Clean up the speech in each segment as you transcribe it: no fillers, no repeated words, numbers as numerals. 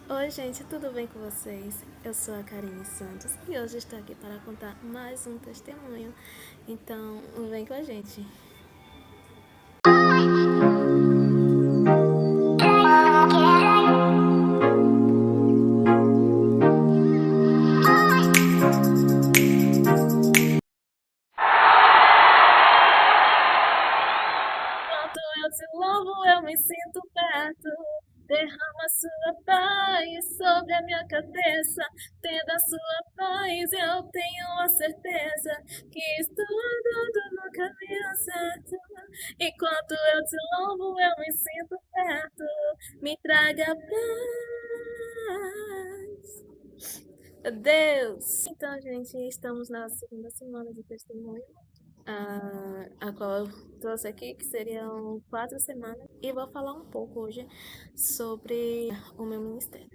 Oi, gente, tudo bem com vocês? Eu sou a Karine Santos e hoje estou aqui para contar mais um testemunho. Então, vem com a gente. Enquanto eu te louvo, eu me sinto perto. Derrama sua paz sobre a minha cabeça. Tendo a sua paz, eu tenho a certeza que estou andando no caminho certo. Enquanto eu te louvo, eu me sinto perto. Me traga paz. Deus! Então, gente, estamos na segunda semana de testemunho, a qual eu trouxe aqui, que seriam 4 semanas, e vou falar um pouco hoje sobre o meu ministério.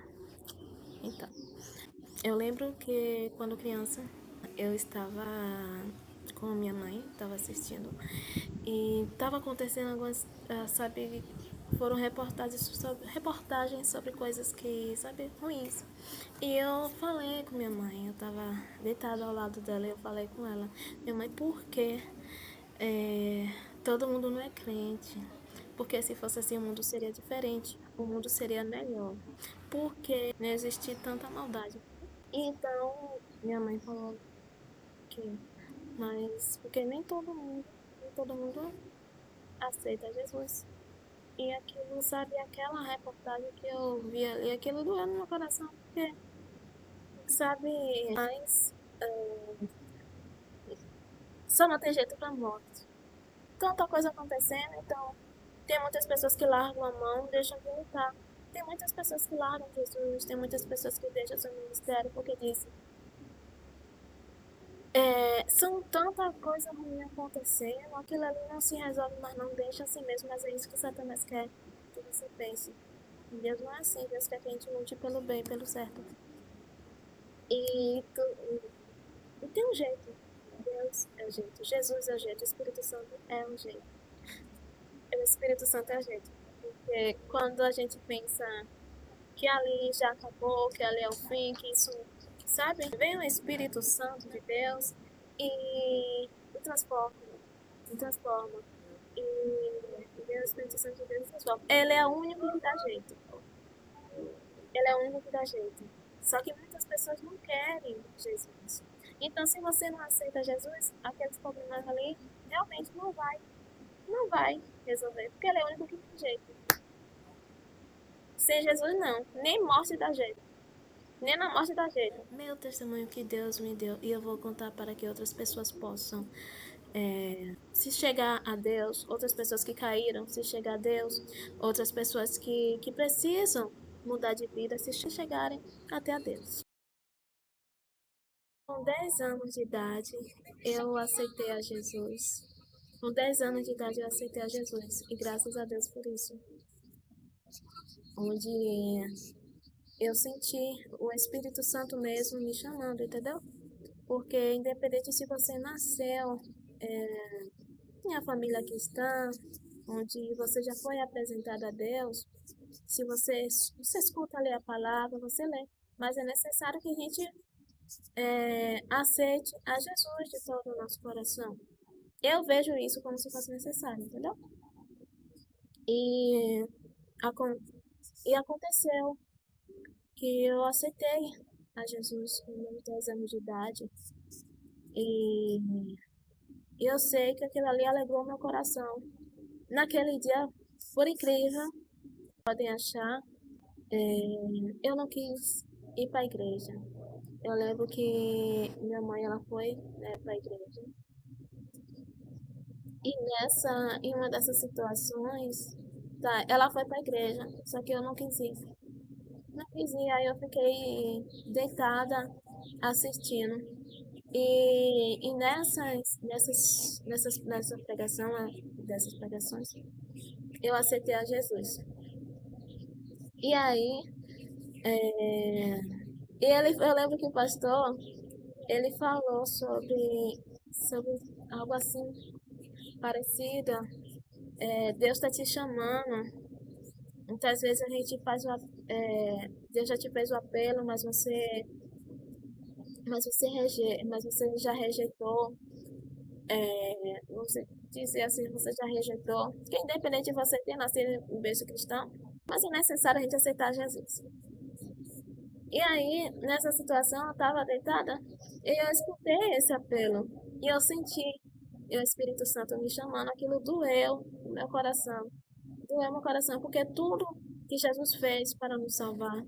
Então, eu lembro que quando criança eu estava com a minha mãe, estava assistindo, e estava acontecendo algumas, sabe, foram reportagens sobre coisas que, sabe, ruins. E eu falei com minha mãe, eu estava deitada ao lado dela e eu falei com ela, minha mãe, por que todo mundo não é crente? Porque se fosse assim o mundo seria diferente, o mundo seria melhor. Porque não existe tanta maldade. Então, minha mãe falou que, mas porque nem todo mundo aceita Jesus. E aquilo, sabe, aquela reportagem que eu vi ali, aquilo doeu no meu coração, porque, sabe, mas só não tem jeito pra morte. Tanta coisa acontecendo, então tem muitas pessoas que largam a mão, deixam de lutar. Tem muitas pessoas que largam Jesus, tem muitas pessoas que deixam seu ministério porque dizem, são tanta coisa ruim acontecendo, aquilo ali não se resolve, mas não deixa assim mesmo, mas é isso que Satanás quer que você pense. Deus não é assim, Deus quer que a gente lute pelo bem, pelo certo. E, e tem um jeito. Deus é o jeito, Jesus é o jeito, o Espírito Santo é o jeito. O Espírito Santo é o jeito. Porque quando a gente pensa que ali já acabou, que ali é o fim, que isso, sabe? Vem o Espírito Santo de Deus e transforma, e transforma. E vem o Espírito Santo de Deus e transforma. Ele é o único que dá jeito. Ele é o único que dá jeito. Só que muitas pessoas não querem Jesus. Então, se você não aceita Jesus, aqueles problemas ali realmente não vai resolver, porque ele é o único que tem jeito. Sem Jesus, não. Nem morte dá jeito. Nem na morte dá jeito. Meu testemunho que Deus me deu e eu vou contar para que outras pessoas possam, se chegar a Deus, outras pessoas que caíram, se chegar a Deus, outras pessoas que precisam mudar de vida, se chegarem até a Deus. Com 10 anos de idade, eu aceitei a Jesus. Com 10 anos de idade, eu aceitei a Jesus. E graças a Deus por isso. Onde eu senti o Espírito Santo mesmo me chamando, entendeu? Porque independente se você nasceu em a família cristã, onde você já foi apresentado a Deus, se você escuta ler a palavra, você lê. Mas é necessário que a gente aceite a Jesus de todo o nosso coração. Eu vejo isso como se fosse necessário, entendeu? E, acon e aconteceu que eu aceitei a Jesus com meus 10 anos de idade. E eu sei que aquilo ali alegrou meu coração. Naquele dia, por incrível, podem achar, eu não quis ir para a igreja. Eu lembro que minha mãe ela foi, né, para a igreja. E em uma dessas situações, tá, ela foi para a igreja, só que eu não quis ir. Não quis ir, aí eu fiquei deitada assistindo. E dessas pregações, eu aceitei a Jesus. E aí, é, eu lembro que o pastor, ele falou sobre algo assim parecido. Deus está te chamando. Muitas vezes a gente faz Deus já te fez o apelo, mas você já rejeitou, vamos dizer assim, você já rejeitou, que independente de você ter nascido em berço cristão, mas é necessário a gente aceitar Jesus. E aí, nessa situação, eu estava deitada e eu escutei esse apelo. E eu senti o Espírito Santo me chamando, aquilo doeu no meu coração. Doeu meu coração, porque tudo que Jesus fez para nos salvar,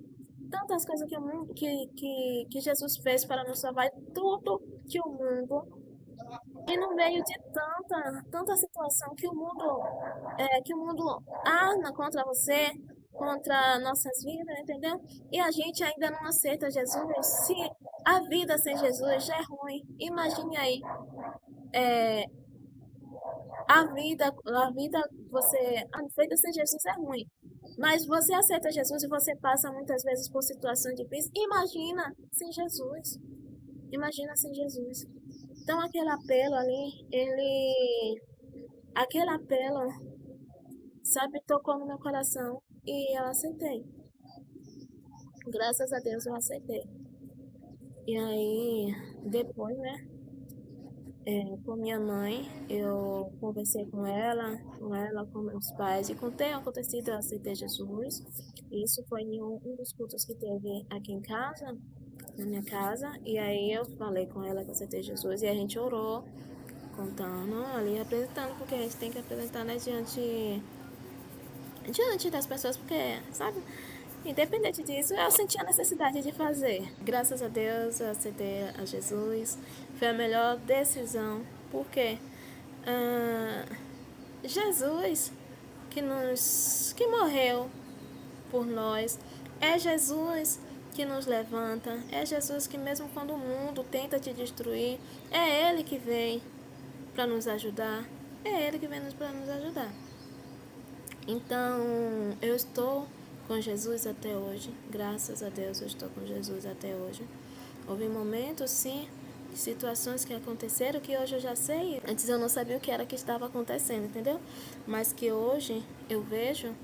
tantas coisas que, o mundo, que Jesus fez para nos salvar, tudo que o mundo, e no meio de tanta situação que o mundo arma contra você, contra nossas vidas, entendeu? E a gente ainda não aceita Jesus. Se a vida sem Jesus já é ruim, imagine aí, é, a vida sem Jesus é ruim. Mas você aceita Jesus e você passa muitas vezes por situações difíceis. Imagina sem Jesus. Imagina sem Jesus. Então aquele apelo ali, aquele apelo, sabe, tocou no meu coração e eu aceitei. Graças a Deus eu aceitei. E aí, depois, né, com minha mãe, eu conversei com meus pais e contei o acontecido, eu aceitei Jesus. Isso foi em um dos cultos que teve aqui em casa, na minha casa. E aí eu falei com ela que eu aceitei Jesus e a gente orou, contando ali, apresentando, porque a gente tem que apresentar, né, diante das pessoas, porque, sabe, independente disso, eu senti a necessidade de fazer. Graças a Deus, eu aceitei a Jesus. Foi a melhor decisão, porque ah, Jesus que morreu por nós, é Jesus que nos levanta, é Jesus que mesmo quando o mundo tenta te destruir, é Ele que vem para nos ajudar, é Ele que vem para nos ajudar. Então, eu estou com Jesus até hoje. Graças a Deus, eu estou com Jesus até hoje. Houve momentos, sim, situações que aconteceram que hoje eu já sei. Antes eu não sabia o que era que estava acontecendo, entendeu? Mas que hoje eu vejo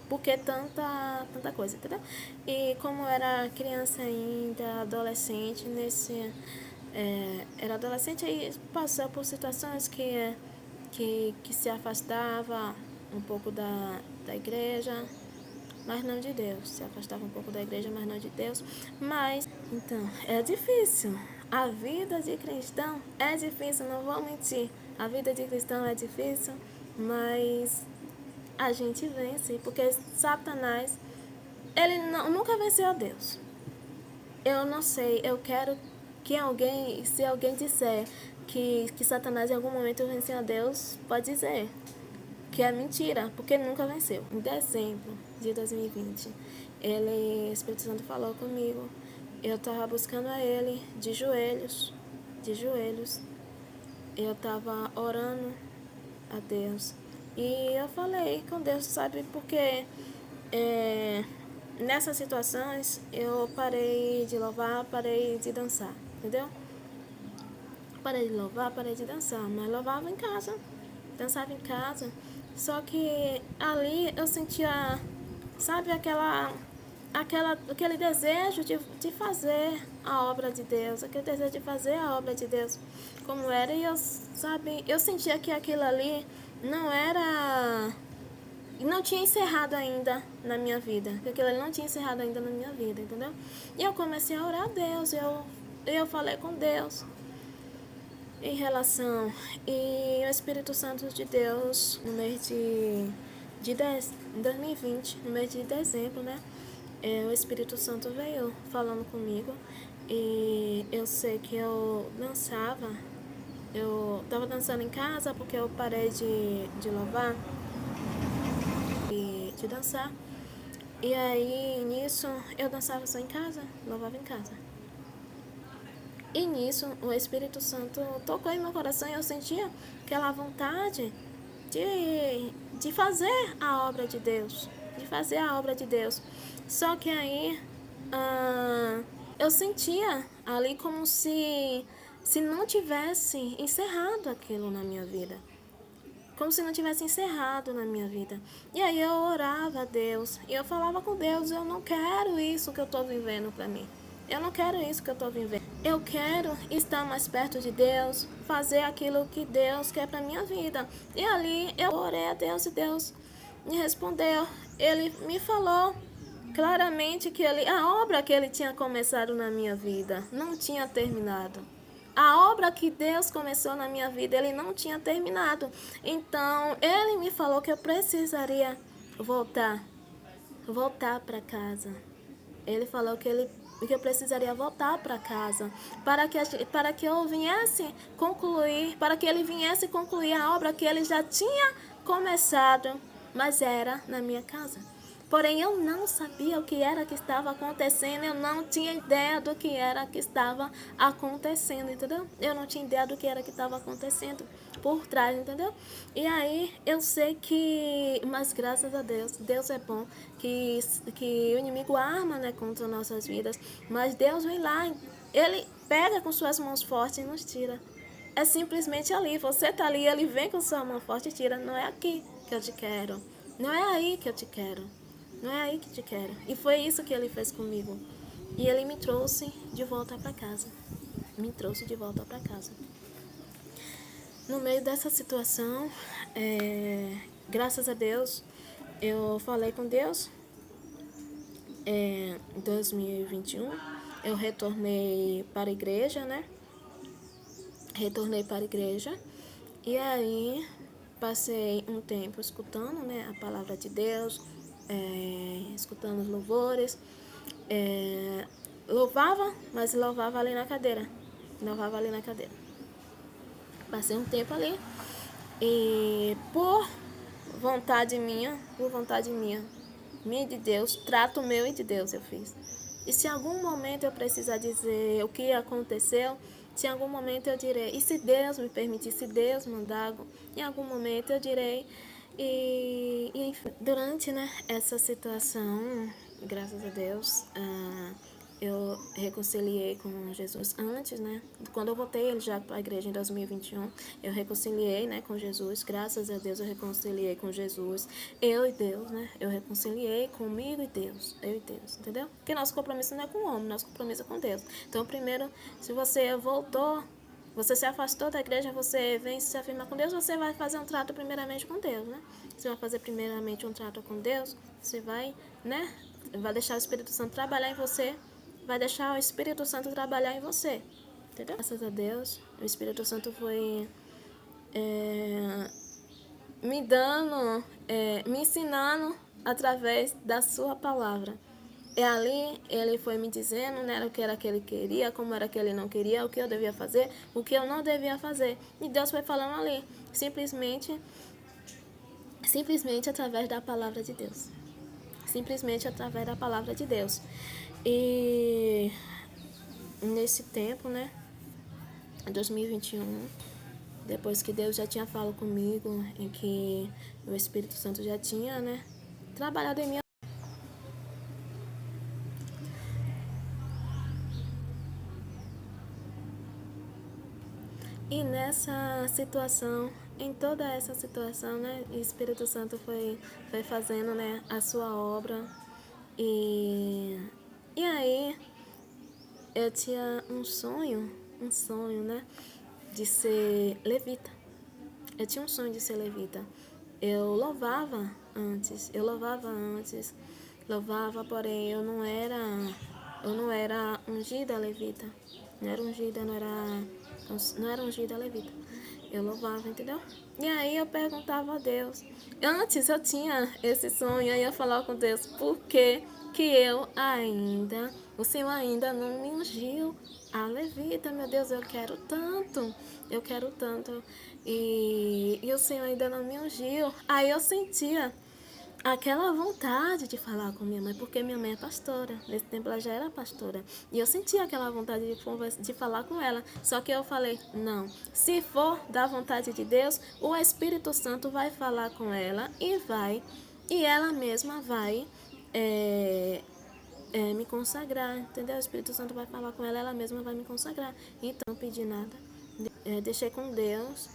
porque tanta coisa, entendeu? E como eu era criança ainda, adolescente, era adolescente e passou por situações que se afastava um pouco da igreja, mas não de Deus. Se afastava um pouco da igreja, mas não de Deus. Mas, então, é difícil. A vida de cristão é difícil, não vou mentir. A vida de cristão é difícil, mas a gente vence, porque Satanás, ele nunca venceu a Deus. Eu não sei, eu quero que se alguém disser que Satanás em algum momento venceu a Deus, pode dizer que é mentira, porque ele nunca venceu. Em dezembro de 2020, o Espírito Santo falou comigo. Eu estava buscando a ele de joelhos. Eu estava orando a Deus. E eu falei com Deus, sabe, porque nessas situações eu parei de louvar, parei de dançar, entendeu? Parei de louvar, parei de dançar, mas louvava em casa, dançava em casa. Só que ali eu sentia, sabe, aquele desejo de fazer a obra de Deus, aquele desejo de fazer a obra de Deus como era. E eu, sabe, eu sentia que aquilo ali não era, não tinha encerrado ainda na minha vida, que aquilo ali não tinha encerrado ainda na minha vida, entendeu? E eu comecei a orar a Deus, eu falei com Deus em relação. E o Espírito Santo de Deus, no mês em 2020, no mês de dezembro, né? O Espírito Santo veio falando comigo. E eu sei que eu tava dançando em casa porque eu parei de louvar e de dançar. E aí, nisso, eu dançava só em casa, louvava em casa. E nisso, o Espírito Santo tocou em meu coração e eu sentia aquela vontade de fazer a obra de Deus. De fazer a obra de Deus. Só que aí, eu sentia ali como se não tivesse encerrado aquilo na minha vida. como se não tivesse encerrado na minha vida. E aí eu orava a Deus, e eu falava com Deus, eu não quero isso que eu estou vivendo para mim. Eu não quero isso que eu estou vivendo. Eu quero estar mais perto de Deus, fazer aquilo que Deus quer para minha vida. E ali eu orei a Deus e Deus me respondeu. Ele me falou claramente que a obra que ele tinha começado na minha vida não tinha terminado. A obra que Deus começou na minha vida, ele não tinha terminado. Então, ele me falou que eu precisaria voltar para casa. Ele falou que eu precisaria voltar para casa para que eu viesse concluir, para que ele viesse concluir a obra que ele já tinha começado, mas era na minha casa. Porém, eu não sabia o que era que estava acontecendo, eu não tinha ideia do que era que estava acontecendo, entendeu? Eu não tinha ideia do que era que estava acontecendo por trás, entendeu? E aí eu sei que, mas graças a Deus, Deus é bom, que o inimigo arma, né, contra nossas vidas, mas Deus vem lá, ele pega com suas mãos fortes e nos tira. É simplesmente ali, você tá ali, ele vem com sua mão forte e tira. Não é aqui que eu te quero, não é aí que eu te quero, não é aí que te quero. E foi isso que ele fez comigo. E ele me trouxe de volta para casa. Me trouxe de volta para casa. No meio dessa situação, graças a Deus, eu falei com Deus. Em 2021, eu retornei para a igreja, né? Retornei para a igreja. E aí, passei um tempo escutando, né, a palavra de Deus, escutando os louvores. Louvava, mas louvava ali na cadeira. Louvava ali na cadeira. Passei um tempo ali. E por vontade minha, minha e de Deus, trato meu e de Deus eu fiz. E se em algum momento eu precisar dizer o que aconteceu, se em algum momento eu direi, e se Deus me permitir, se Deus mandar, em algum momento eu direi. E enfim, durante, né, essa situação, graças a Deus, eu reconciliei com Jesus antes, né? Quando eu voltei já para a igreja em 2021, eu reconciliei, né, com Jesus. Graças a Deus eu reconciliei com Jesus. Eu e Deus, né? Eu reconciliei comigo e Deus. Eu e Deus, entendeu? Porque nosso compromisso não é com o homem, nosso compromisso é com Deus. Então, primeiro, se você voltou, você se afastou da igreja, você vem se afirmar com Deus, você vai fazer um trato primeiramente com Deus, né? Você vai fazer primeiramente um trato com Deus, você vai, né? Vai deixar o Espírito Santo trabalhar em você, vai deixar o Espírito Santo trabalhar em você, entendeu? Graças a Deus, o Espírito Santo foi me dando, me ensinando através da sua palavra. E ali ele foi me dizendo, né, o que era que ele queria, como era que ele não queria, o que eu devia fazer, o que eu não devia fazer. E Deus foi falando ali, simplesmente através da palavra de Deus. Simplesmente através da palavra de Deus. E nesse tempo, né, 2021, depois que Deus já tinha falado comigo, em que o Espírito Santo já tinha, né, trabalhado em mim. E nessa situação, em toda essa situação, né, o Espírito Santo foi fazendo, né, a sua obra. E aí eu tinha um sonho, né, de ser levita. Eu tinha um sonho de ser levita. Eu louvava antes, porém eu não era ungida levita. Não era ungida, não era ungida levita. Eu louvava, entendeu? E aí eu perguntava a Deus. Antes eu tinha esse sonho, aí eu falava com Deus, por que o Senhor ainda não me ungiu a levita? Meu Deus, eu quero tanto. E o Senhor ainda não me ungiu. Aí eu sentia aquela vontade de falar com minha mãe, porque minha mãe é pastora. Nesse tempo ela já era pastora. E eu sentia aquela vontade de falar com ela. Só que eu falei, não. Se for da vontade de Deus, o Espírito Santo vai falar com ela e ela mesma vai me consagrar, entendeu? O Espírito Santo vai falar com ela, ela mesma vai me consagrar. Então, não pedi nada. deixei com Deus.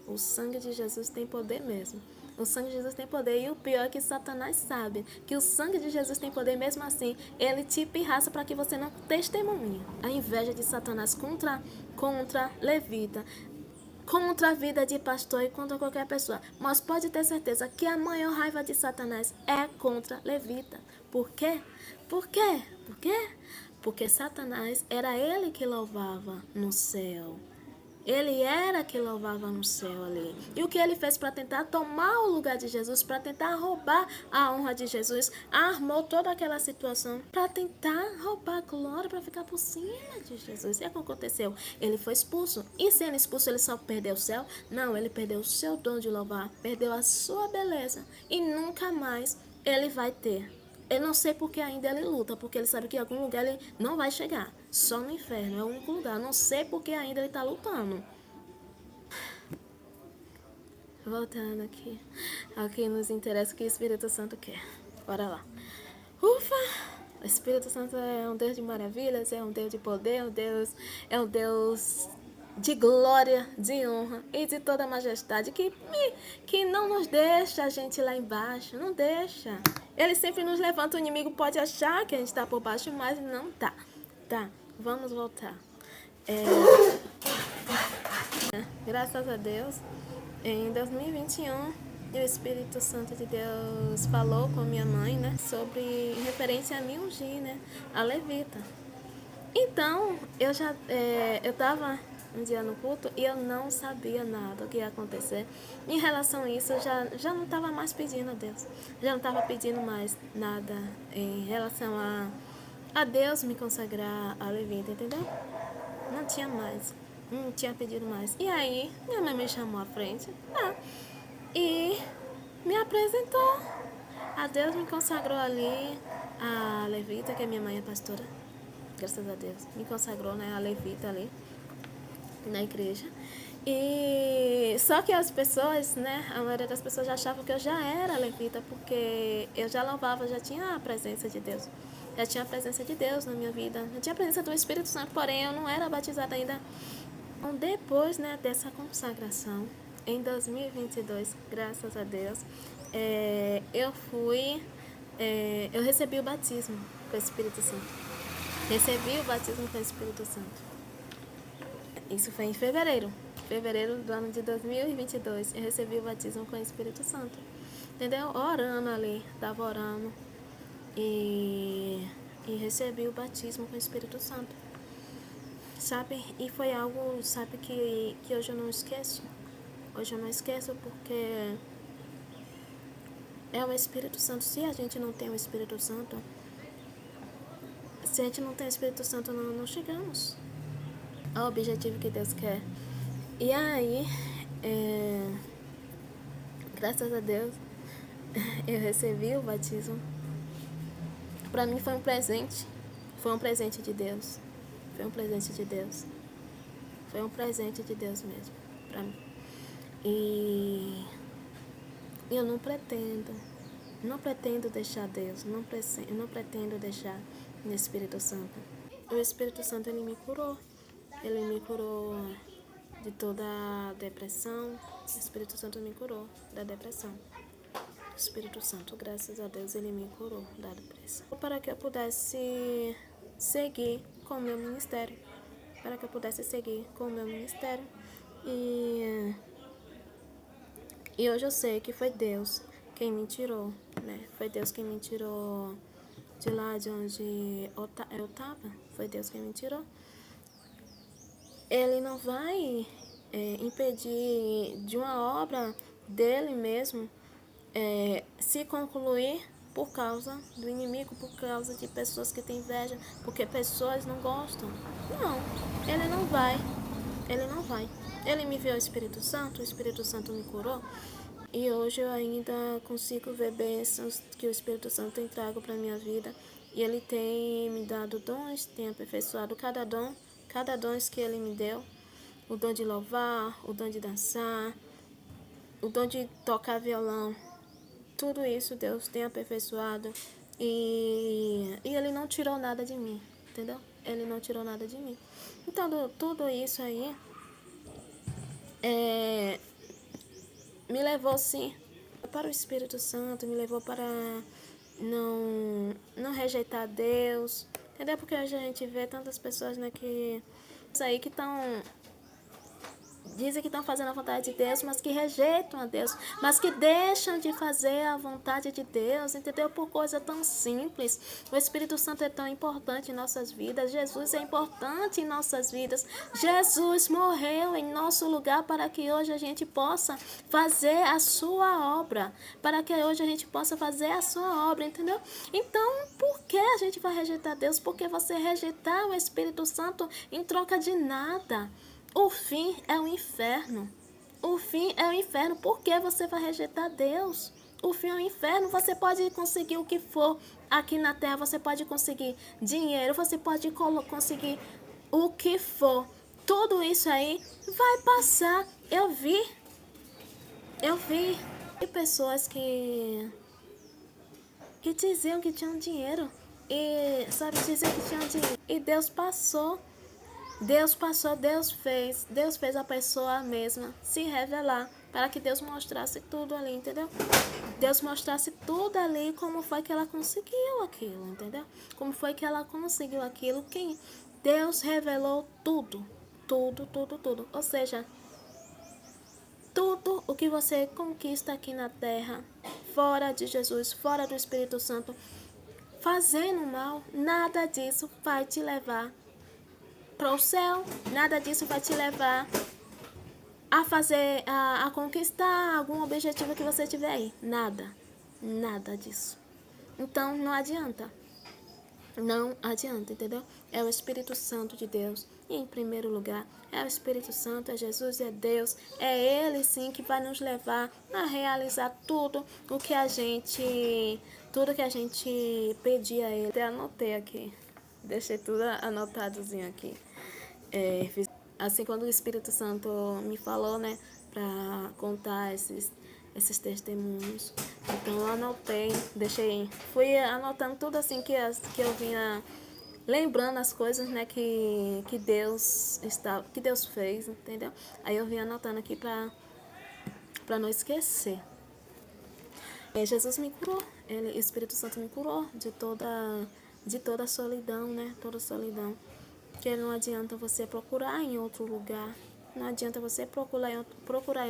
O sangue de Jesus tem poder mesmo. O sangue de Jesus tem poder. E o pior é que Satanás sabe que o sangue de Jesus tem poder mesmo assim. Ele te pirraça para que você não testemunhe. A inveja de Satanás contra levita, contra a vida de pastor e contra qualquer pessoa. Mas pode ter certeza que a maior raiva de Satanás é contra levita. Por quê? Por quê? Por quê? Porque Satanás era ele que louvava no céu. Ele era que louvava no céu ali. E o que ele fez para tentar tomar o lugar de Jesus, para tentar roubar a honra de Jesus, armou toda aquela situação para tentar roubar a glória, para ficar por cima de Jesus. E o que aconteceu? Ele foi expulso. E sendo expulso, ele só perdeu o céu? Não, ele perdeu o seu dom de louvar, perdeu a sua beleza. E nunca mais ele vai ter. Eu não sei porque ainda ele luta, porque ele sabe que em algum lugar ele não vai chegar. Só no inferno, é o único lugar. Eu não sei porque ainda ele está lutando. Voltando aqui. Aqui nos interessa o que o Espírito Santo quer. Bora lá. Ufa! O Espírito Santo é um Deus de maravilhas, é um Deus de poder, é um Deus de glória, de honra e de toda majestade, que não nos deixa a gente lá embaixo, não deixa. Ele sempre nos levanta, o inimigo pode achar que a gente está por baixo, mas não tá. Tá, vamos voltar. Graças a Deus, em 2021, o Espírito Santo de Deus falou com minha mãe, né, sobre referente a me ungir, né, a levita. Então, eu estava um dia no culto e eu não sabia nada o que ia acontecer. Em relação a isso, eu já não estava mais pedindo a Deus. Já não estava pedindo mais nada em relação a Deus me consagrar a levita, entendeu? Não tinha mais. Não tinha pedido mais. E aí, minha mãe me chamou à frente. E me apresentou. A Deus me consagrou ali. A levita, que a minha mãe é pastora. Graças a Deus. Me consagrou, né? A levita ali. Na igreja. E só que as pessoas, né? A maioria das pessoas já achavam que eu já era levita. Porque eu já louvava, já tinha a presença de Deus. Já tinha a presença de Deus na minha vida. Já tinha a presença do Espírito Santo. Porém, eu não era batizada ainda. Então, depois, né, dessa consagração, em 2022, graças a Deus, eu recebi o batismo com o Espírito Santo. Recebi o batismo com o Espírito Santo. Isso foi em fevereiro do ano de 2022. Eu recebi o batismo com o Espírito Santo. Entendeu? Orando ali, estava orando e recebi o batismo com o Espírito Santo. Sabe? E foi algo, sabe, que hoje eu não esqueço. Hoje eu não esqueço porque é o Espírito Santo. Se a gente não tem o Espírito Santo, se a gente não tem o Espírito Santo, não chegamos ao objetivo que Deus quer. E aí, graças a Deus, eu recebi o batismo. Para mim foi um presente. Foi um presente de Deus. Foi um presente de Deus. Foi um presente de Deus mesmo para mim. E eu não pretendo deixar Deus, não pretendo deixar o Espírito Santo. O Espírito Santo, ele me curou de toda a depressão. O Espírito Santo me curou da depressão. O Espírito Santo, graças a Deus, ele me curou da depressão. Para que eu pudesse seguir com o meu ministério. E hoje eu sei que foi Deus quem me tirou, né? Foi Deus quem me tirou de lá de onde eu estava. Foi Deus quem me tirou. Ele não vai impedir de uma obra dele mesmo se concluir por causa do inimigo, por causa de pessoas que têm inveja, porque pessoas não gostam. Não, ele não vai. Ele me enviou o Espírito Santo me curou. E hoje eu ainda consigo ver bênçãos que o Espírito Santo tem trago para a minha vida. E ele tem me dado dons, tem aperfeiçoado cada dom que ele me deu. O dom de louvar, o dom de dançar, o dom de tocar violão. Tudo isso Deus tem aperfeiçoado. E ele não tirou nada de mim, entendeu? Ele não tirou nada de mim. Então, tudo isso aí é, me levou sim para o Espírito Santo, me levou para não rejeitar Deus, entendeu? Porque hoje a gente vê tantas pessoas, né, que isso aí que estão dizem que estão fazendo a vontade de Deus, mas que rejeitam a Deus, mas que deixam de fazer a vontade de Deus, entendeu? Por coisa tão simples. O Espírito Santo é tão importante em nossas vidas, Jesus é importante em nossas vidas. Jesus morreu em nosso lugar para que hoje a gente possa fazer a sua obra, para que hoje a gente possa fazer a sua obra, entendeu? Então, por que a gente vai rejeitar Deus? Porque você rejeitar o Espírito Santo em troca de nada. O fim é o inferno. O fim é o inferno. Por que você vai rejeitar Deus? O fim é o inferno. Você pode conseguir o que for aqui na terra. Você pode conseguir dinheiro. Você pode conseguir o que for. Tudo isso aí vai passar. Eu vi pessoas que diziam que tinham dinheiro. E, sabe, diziam que tinham dinheiro. E Deus passou, Deus fez a pessoa mesma se revelar para que Deus mostrasse tudo ali, entendeu? Deus mostrasse tudo ali, como foi que ela conseguiu aquilo, entendeu? Como foi que ela conseguiu aquilo, quem Deus revelou tudo, tudo. Ou seja, tudo o que você conquista aqui na terra, fora de Jesus, fora do Espírito Santo, fazendo mal, nada disso vai te levar para o céu, nada disso vai te levar a fazer, a conquistar algum objetivo que você tiver aí. Nada disso. Então não adianta. Não adianta, entendeu? É o Espírito Santo de Deus. E em primeiro lugar, é o Espírito Santo, é Jesus, é Deus. É Ele sim que vai nos levar a realizar tudo que a gente pedir a Ele. Até anotei aqui. Deixei tudo anotadozinho aqui. Assim, quando o Espírito Santo me falou, né, para contar esses testemunhos, então eu anotei, fui anotando tudo assim que eu vinha lembrando as coisas, né, que Deus fez, entendeu? Aí eu vim anotando aqui para não esquecer. Jesus me curou, o Espírito Santo me curou de toda a solidão, né, toda a solidão. Porque não adianta você procurar em outro lugar. Não adianta você procurar em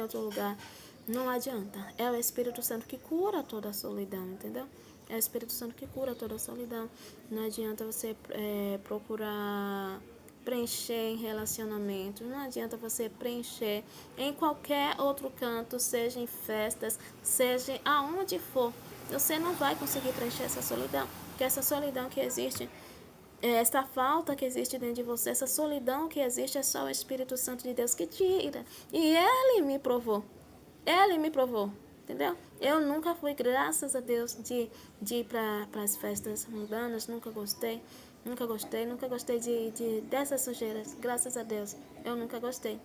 outro lugar. Não adianta. É o Espírito Santo que cura toda a solidão, entendeu? É o Espírito Santo que cura toda a solidão. Não adianta você procurar preencher em relacionamento. Não adianta você preencher em qualquer outro canto, seja em festas, seja aonde for. Você não vai conseguir preencher essa solidão. Porque essa solidão que existe, essa falta que existe dentro de você, essa solidão que existe, é só o Espírito Santo de Deus que tira. E Ele me provou. Ele me provou. Entendeu? Eu nunca fui, graças a Deus, de ir para as festas mundanas. Nunca gostei dessas sujeiras. Graças a Deus. Eu nunca gostei.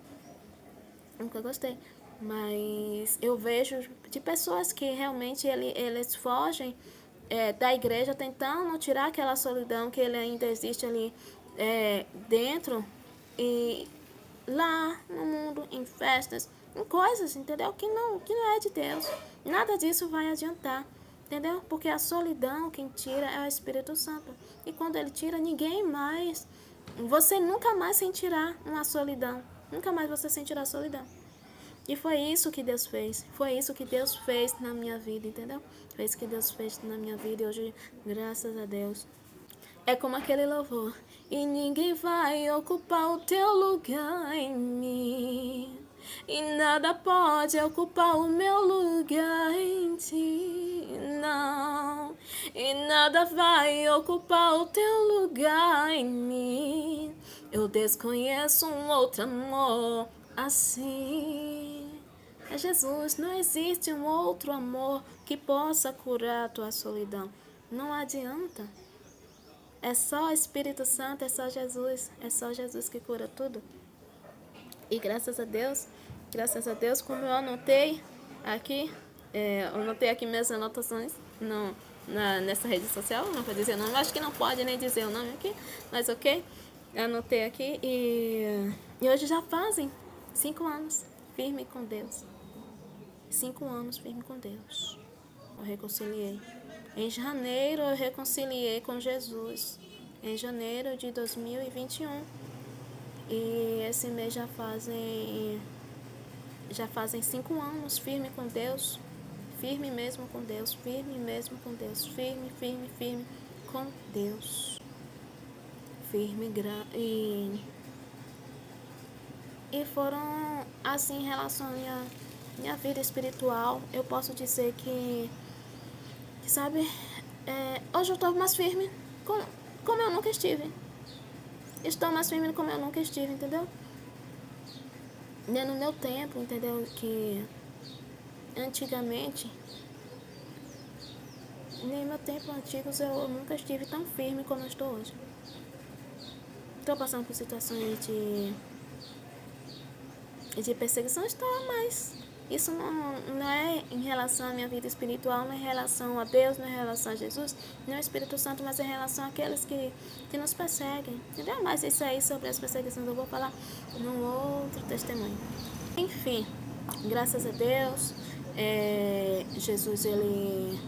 Mas eu vejo de pessoas que realmente eles fogem da igreja, tentando tirar aquela solidão que ele ainda existe ali dentro, e lá no mundo, em festas, em coisas, entendeu? Que não é de Deus. Nada disso vai adiantar, entendeu? Porque a solidão, quem tira é o Espírito Santo. E quando ele tira, ninguém mais, você nunca mais sentirá uma solidão. Nunca mais você sentirá solidão. E foi isso que Deus fez. Foi isso que Deus fez na minha vida, entendeu? Foi isso que Deus fez na minha vida e hoje, graças a Deus. É como aquele louvor. E ninguém vai ocupar o teu lugar em mim. E nada pode ocupar o meu lugar em ti. Não. E nada vai ocupar o teu lugar em mim. Eu desconheço um outro amor assim. É Jesus, não existe um outro amor que possa curar a tua solidão. Não adianta. É só o Espírito Santo, é só Jesus que cura tudo. E graças a Deus, como eu anotei aqui, eu anotei aqui minhas anotações nessa rede social, não vou dizer o nome, acho que não pode nem dizer o nome aqui, mas ok, eu anotei aqui e hoje já fazem 5 anos. firme com Deus. 5 anos firme com Deus. Eu reconciliei. Em janeiro eu reconciliei com Jesus. Em janeiro de 2021. E esse mês já fazem 5 anos firme com Deus. Firme mesmo com Deus. Firme mesmo com Deus. Firme, firme, firme com Deus. Firme e foram assim em relação à minha vida espiritual. Eu posso dizer que sabe, hoje eu estou mais firme como eu nunca estive. Estou mais firme como eu nunca estive, entendeu? No meu tempo, entendeu? Que antigamente, no meu tempo antigos, eu nunca estive tão firme como eu estou hoje. Estou passando por situações de perseguição, estou, mas isso não é em relação à minha vida espiritual, não é em relação a Deus, não é em relação a Jesus, não é o Espírito Santo, mas é em relação àqueles que nos perseguem, entendeu? Mas isso aí sobre as perseguições eu vou falar num outro testemunho. Enfim, graças a Deus, Jesus, ele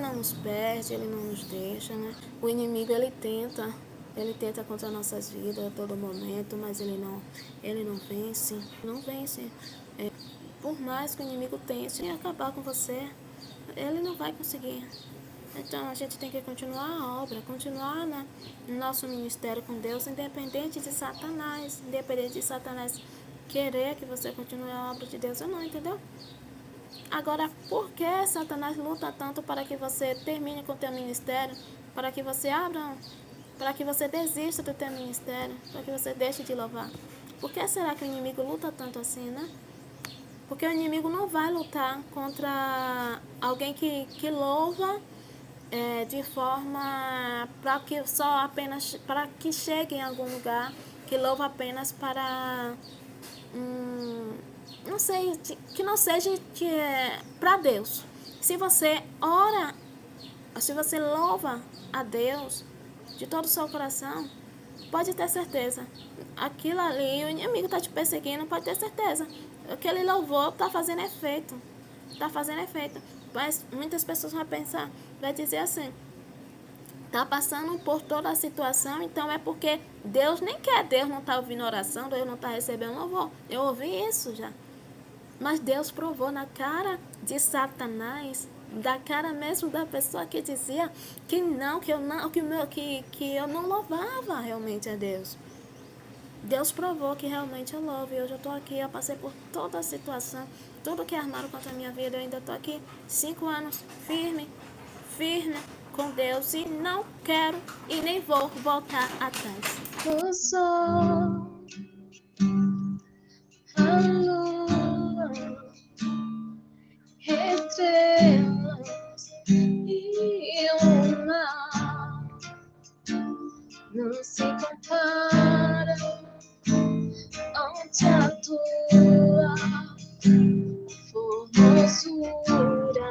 não nos perde, ele não nos deixa, né? O inimigo, ele tenta contra nossas vidas a todo momento, mas ele não vence. Não vence. Por mais que o inimigo tente acabar com você, ele não vai conseguir. Então a gente tem que continuar a obra, continuar no nosso ministério com Deus, independente de Satanás, querer que você continue a obra de Deus ou não, entendeu? Agora, por que Satanás luta tanto para que você termine com o teu ministério, para que você para que você desista do teu ministério, para que você deixe de louvar? Por que será que o inimigo luta tanto assim, né? Porque o inimigo não vai lutar contra alguém que louva de forma para que chegue em algum lugar, que louva apenas para não sei, que não seja para Deus. Se você ora, se você louva a Deus de todo o seu coração, pode ter certeza, aquilo ali, o inimigo está te perseguindo, pode ter certeza. Aquele louvor está fazendo efeito. Mas muitas pessoas vão pensar, vai dizer assim, tá passando por toda a situação, então é porque Deus nem quer, Deus não está ouvindo oração, Deus não está recebendo louvor. Eu ouvi isso já. Mas Deus provou na cara de Satanás, da cara mesmo da pessoa que dizia que eu não louvava realmente a Deus. Deus provou que realmente eu louvo. E hoje eu estou aqui, eu passei por toda a situação, tudo que armaram contra a minha vida, eu ainda estou aqui 5 anos firme com Deus e não quero e nem vou voltar atrás. O sol, a lua, estrelas e o mar não se comparam ante a tua formosura.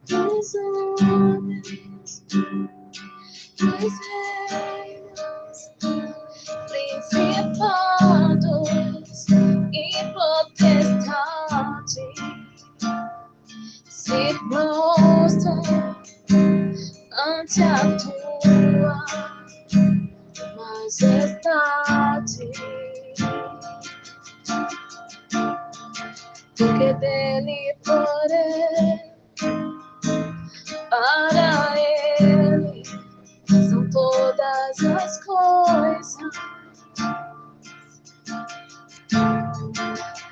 Os homens, os reinos, principados e potestades se prostram ante a tua majestade, porque dele, por ele, para ele são todas as coisas,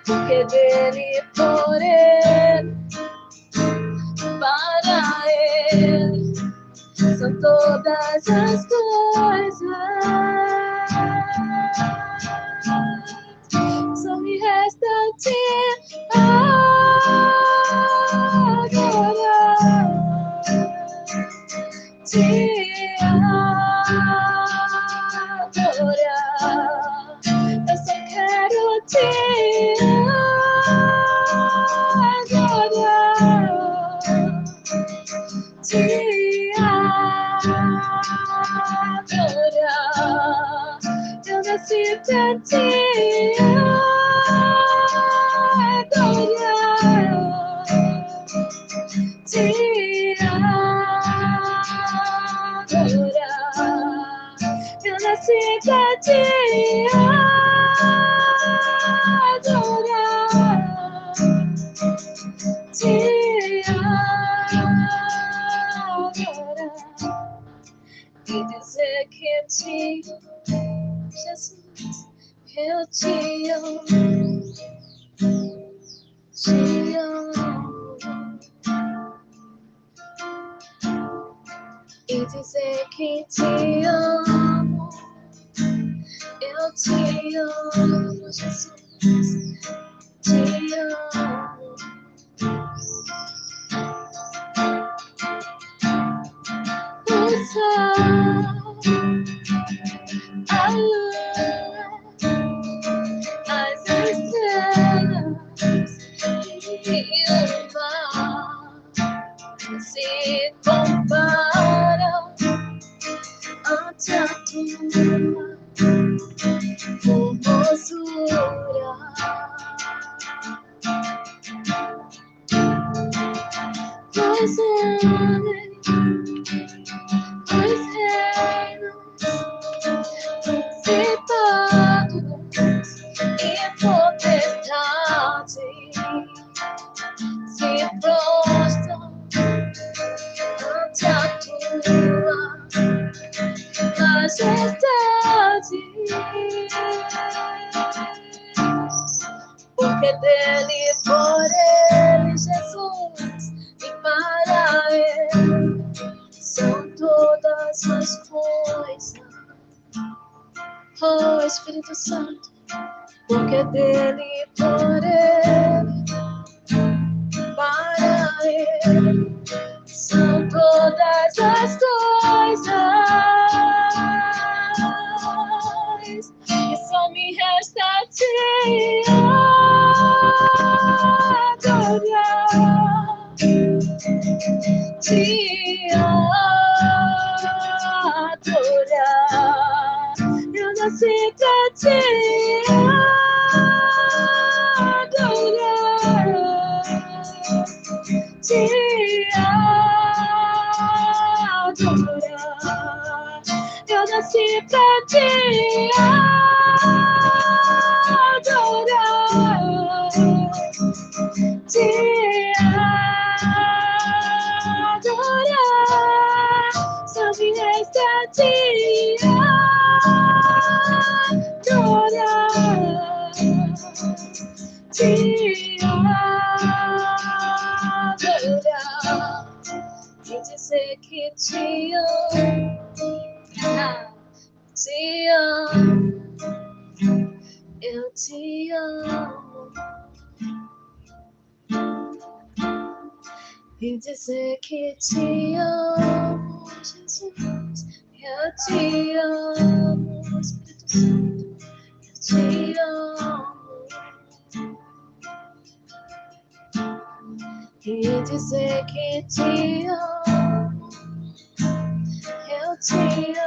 porque dele, por ele, para ele são todas as coisas. Só me resta te adorar, te adorar. Eu só quero te adorar, te adorar. pra te adorar, te adorar. Eu nasci pra te adorar, te adorar e dizer que te amo, Jesus, eu te amo, te amo. E dizer que te amo, eu te amo, Jesus, te amo. O sol, a lua, as estrelas e o mar se comparam ante a tua formosura. Pois homens, os reinos, principados e potestades se prostram ante a tua majestade, porque dele, por ele, Jesus, e para ele são todas as coisas. Oh Espírito Santo, porque dele, por ele, para ele são todas as coisas. E só me resta te adorar, te adorar. Eu nasci pra te adorar, te adorar. Eu nasci pra te adorar, te adorar. Só me resta te adorar, te adorar e dizer que te amo, te amo, eu te amo. E dizer que te amo, Jesus, eu te amo, Espírito Santo, eu te amo. E dizer que te amo, eu te